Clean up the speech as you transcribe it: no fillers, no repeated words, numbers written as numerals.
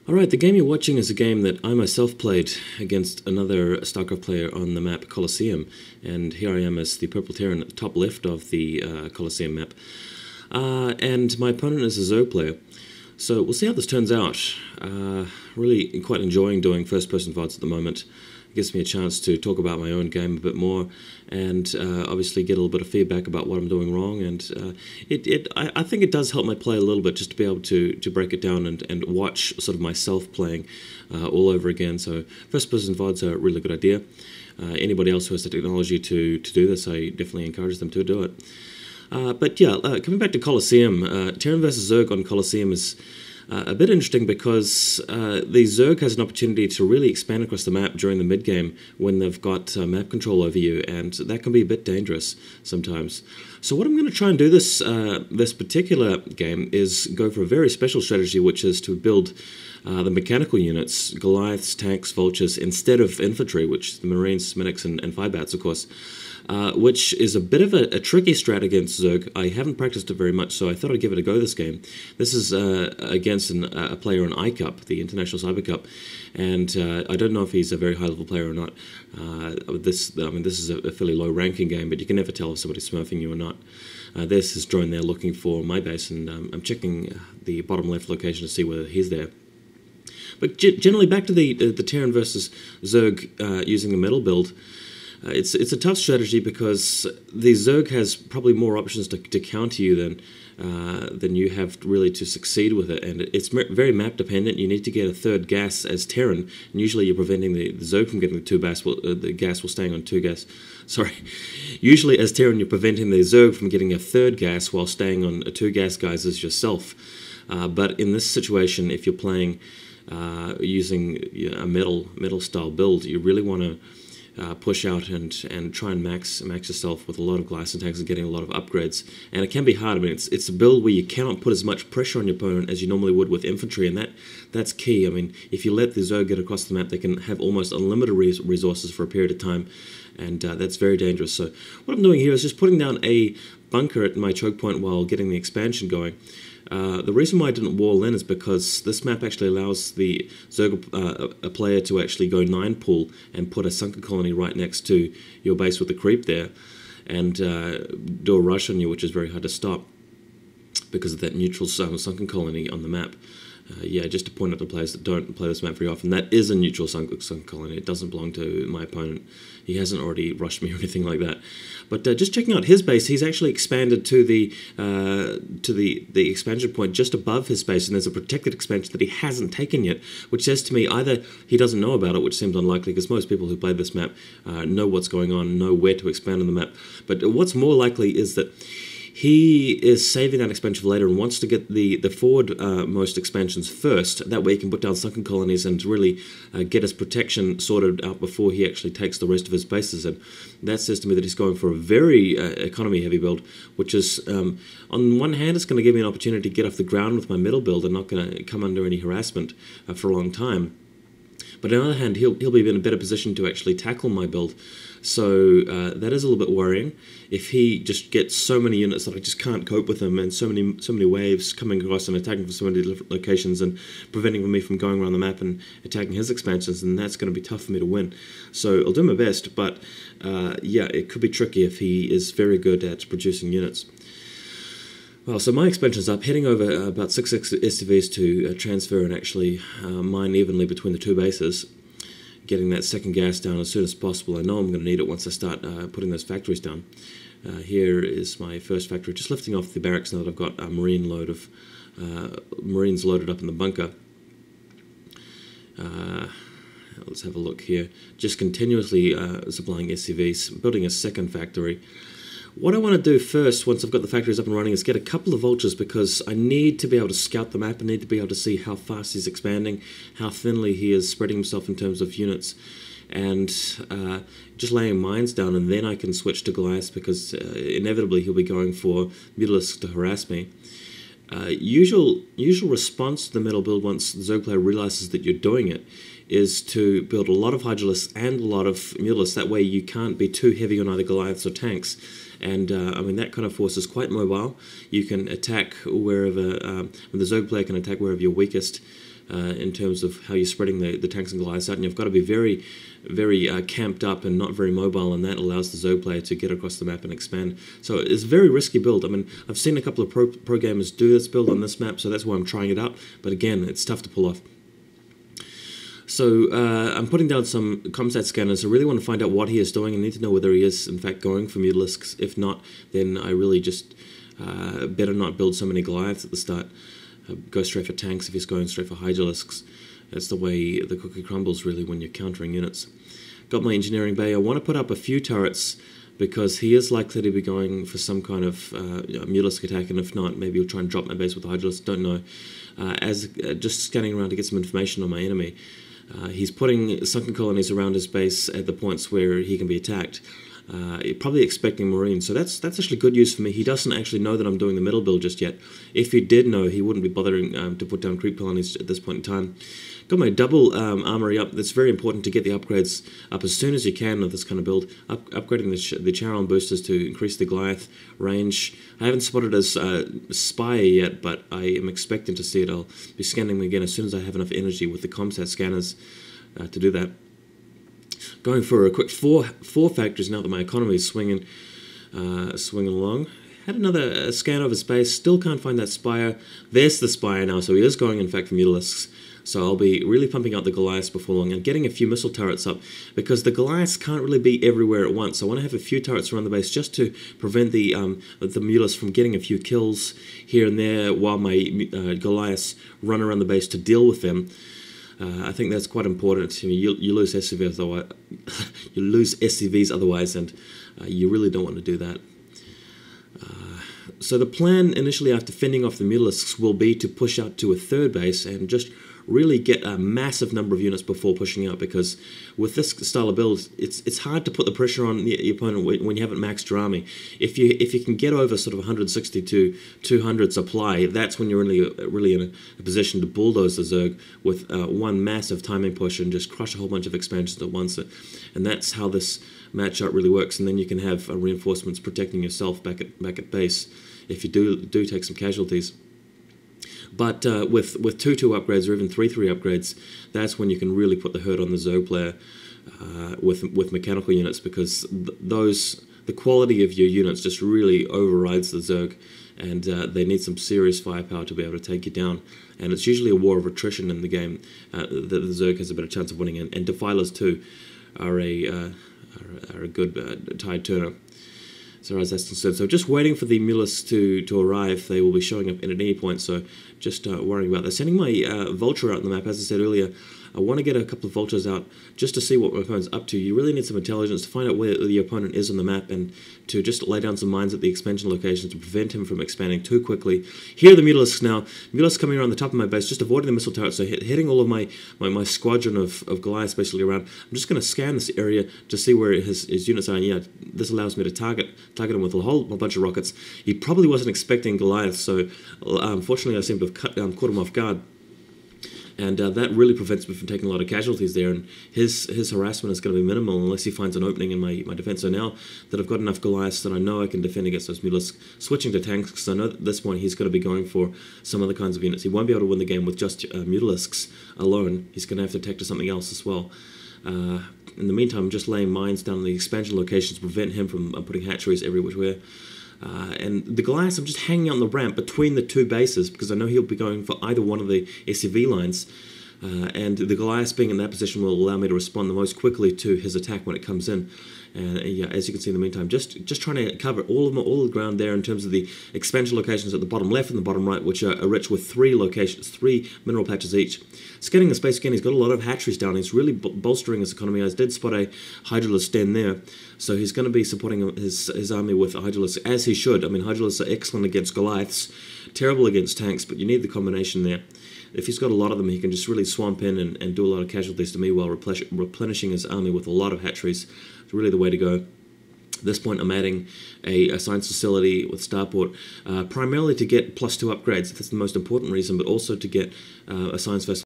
Alright, the game you're watching is a game that I myself played against another StarCraft player on the map Colosseum, and here I am as the Purple Terran at the top left of the Colosseum map. And my opponent is a zerg player. So we'll see how this turns out. Really quite enjoying doing first-person VODs at the moment. It gives me a chance to talk about my own game a bit more, and obviously get a little bit of feedback about what I'm doing wrong. And I think it does help my play a little bit, just to be able to break it down and watch sort of myself playing all over again. So first-person VODs are a really good idea. Anybody else who has the technology to do this, I definitely encourage them to do it. But yeah, coming back to Colosseum, Terran versus Zerg on Colosseum is a bit interesting because the Zerg has an opportunity to really expand across the map during the mid-game when they've got map control over you, and that can be a bit dangerous sometimes. So what I'm going to try and do this particular game is go for a very special strategy, which is to build the mechanical units, Goliaths, tanks, vultures, instead of infantry, which the Marines, medics, and Fibats, of course. Which is a bit of a tricky strat against Zerg. I haven't practiced it very much, so I thought I'd give it a go this game. This is against a player in Iccup, the International Cyber Cup, and I don't know if he's a very high-level player or not. This is a fairly low-ranking game, but you can never tell if somebody's smurfing you or not. There's his drone there looking for my base, and I'm checking the bottom left location to see whether he's there. But generally, back to the Terran versus Zerg using the metal build. It's a tough strategy because the Zerg has probably more options to counter you than you have really to succeed with it, and it's very map dependent. You need to get a third gas as Terran, and usually you're preventing the Zerg from getting the gas while staying on 2 gas. Sorry, usually as Terran you're preventing the Zerg from getting a third gas while staying on 2 gas guys as yourself. But in this situation, if you're playing using a metal style build, you really want to push out and try and max yourself with a lot of glass and tanks and getting a lot of upgrades. And it can be hard. I mean, it's a build where you cannot put as much pressure on your opponent as you normally would with infantry, and that's key. I mean, if you let the Zerg get across the map, they can have almost unlimited resources for a period of time, and that's very dangerous. So what I'm doing here is just putting down a bunker at my choke point while getting the expansion going. The reason why I didn't wall in is because this map actually allows the Zerg a player to actually go 9 pull and put a sunken colony right next to your base with the creep there, and do a rush on you, which is very hard to stop because of that neutral sunken colony on the map. Yeah, just to point out to players that don't play this map very often, that is a neutral sunken colony. It doesn't belong to my opponent. He hasn't already rushed me or anything like that. But just checking out his base, he's actually expanded to the expansion point just above his base, and there's a protected expansion that he hasn't taken yet, which says to me either he doesn't know about it, which seems unlikely because most people who play this map know what's going on, know where to expand on the map. But what's more likely is that he is saving that expansion for later and wants to get the forward most expansions first. That way he can put down sunken colonies and really get his protection sorted out before he actually takes the rest of his bases. And that says to me that he's going for a very economy-heavy build, which is, on one hand, it's going to give me an opportunity to get off the ground with my middle build and not going to come under any harassment for a long time. But on the other hand, he'll be in a better position to actually tackle my build. So that is a little bit worrying. If he just gets so many units that I just can't cope with him, and so many waves coming across and attacking from so many different locations and preventing me from going around the map and attacking his expansions, then that's going to be tough for me to win. So I'll do my best, but yeah, it could be tricky if he is very good at producing units. Well, so my expansion's up, heading over about 6 SCVs to transfer and actually mine evenly between the 2 bases, getting that second gas down as soon as possible. I know I'm going to need it once I start putting those factories down. Here is my first factory, just lifting off the barracks now that I've got a Marines loaded up in the bunker. Let's have a look here. Just continuously supplying SCVs, building a second factory. What I want to do first, once I've got the factories up and running, is get a couple of vultures, because I need to be able to scout the map. I need to be able to see how fast he's expanding, how thinly he is spreading himself in terms of units, and just laying mines down, and then I can switch to Goliaths, because inevitably he'll be going for Mutalisks to harass me. Usual response to the metal build once the Zerg player realizes that you're doing it is to build a lot of Hydralisks and a lot of Mutalisks. That way you can't be too heavy on either Goliaths or tanks. And I mean, that kind of force is quite mobile. You can attack wherever, the Zerg player can attack wherever your weakest in terms of how you're spreading the tanks and Goliaths out, and you've got to be very, very camped up and not very mobile, and that allows the Zerg player to get across the map and expand. So it's a very risky build. I mean, I've seen a couple of pro gamers do this build on this map, so that's why I'm trying it out, but again, it's tough to pull off. So I'm putting down some comsat scanners. I really want to find out what he is doing. I need to know whether he is in fact going for Mutalisks. If not, then I really just better not build so many Goliaths at the start. Go straight for tanks if he's going straight for Hydralisks. That's the way the cookie crumbles, really, when you're countering units. Got my engineering bay. I want to put up a few turrets because he is likely to be going for some kind of Mutalisk attack, and if not, maybe he'll try and drop my base with the Hydralisk. Don't know. Just scanning around to get some information on my enemy. He's putting sunken colonies around his base at the points where he can be attacked. Probably expecting Marines, so that's actually good news for me. He doesn't actually know that I'm doing the middle build just yet. If he did know, he wouldn't be bothering to put down creep colonies at this point in time. Got my double armory up. That's very important to get the upgrades up as soon as you can of this kind of build. Upgrading the Charon boosters to increase the Goliath range. I haven't spotted as Spire yet, but I am expecting to see it. I'll be scanning them again as soon as I have enough energy with the comsat scanners to do that. Going for a quick four factories now that my economy is swinging along. Had another scan of his base. Still can't find that Spire. There's the Spire now, so he is going in fact for Mutalisks. So I'll be really pumping out the Goliaths before long and getting a few missile turrets up because the Goliaths can't really be everywhere at once. So I want to have a few turrets around the base just to prevent the Mutalisks from getting a few kills here and there while my Goliaths run around the base to deal with them. I think that's quite important. You lose SCVs otherwise, you lose SCVs otherwise, and you really don't want to do that. So the plan initially after fending off the Mutalisks will be to push out to a third base and just really get a massive number of units before pushing out, because with this style of build, it's hard to put the pressure on the opponent when you haven't maxed your army. If you can get over sort of 160 to 200 supply, that's when you're really in a position to bulldoze the Zerg with one massive timing push and just crush a whole bunch of expansions at once. And that's how this matchup really works. And then you can have reinforcements protecting yourself back at base if you do take some casualties. But with 2-2 upgrades or even 3-3 upgrades, that's when you can really put the hurt on the Zerg player with mechanical units, because the quality of your units just really overrides the Zerg, and they need some serious firepower to be able to take you down. And it's usually a war of attrition in the game that the Zerg has a better chance of winning, and Defilers too are a good tide turner. So as that's concerned, so just waiting for the Mutalisks to arrive. They will be showing up at any point, so just worrying about that. Sending my Vulture out on the map, as I said earlier. I want to get a couple of Vultures out just to see what my opponent's up to. You really need some intelligence to find out where the opponent is on the map and to just lay down some mines at the expansion locations to prevent him from expanding too quickly. Here are the Mutalisks now. Mutalisks coming around the top of my base, just avoiding the missile turrets, so hitting all of my squadron of Goliaths basically around. I'm just going to scan this area to see where his units are, and yeah, this allows me to target him with a whole bunch of rockets. He probably wasn't expecting Goliaths, so unfortunately I seem to have caught him off guard. And that really prevents me from taking a lot of casualties there, and his harassment is going to be minimal unless he finds an opening in my defense. So now that I've got enough Goliaths that I know I can defend against those Mutalisks, switching to tanks, because I know at this point he's going to be going for some other kinds of units. He won't be able to win the game with just Mutalisks alone. He's going to have to take to something else as well. In the meantime, I'm just laying mines down in the expansion locations to prevent him from putting hatcheries everywhere. And the Goliaths, I'm just hanging on the ramp between the two bases because I know he'll be going for either one of the SCV lines. And the Goliaths being in that position will allow me to respond the most quickly to his attack when it comes in. And yeah, as you can see in the meantime, just trying to cover all the ground there in terms of the expansion locations at the bottom left and the bottom right, which are rich with 3 mineral patches each. Scanning the space again, he's got a lot of hatcheries down. He's really bolstering his economy. I did spot a Hydralisk den there, so he's going to be supporting his army with Hydralisk, as he should. I mean, Hydralisks are excellent against Goliaths, terrible against tanks, but you need the combination there. If he's got a lot of them, he can just really swamp in and do a lot of casualties to me while replenishing his army with a lot of hatcheries. It's really the way to go. At this point, I'm adding a science facility with Starport, primarily to get +2 upgrades. That's the most important reason, but also to get a science vessel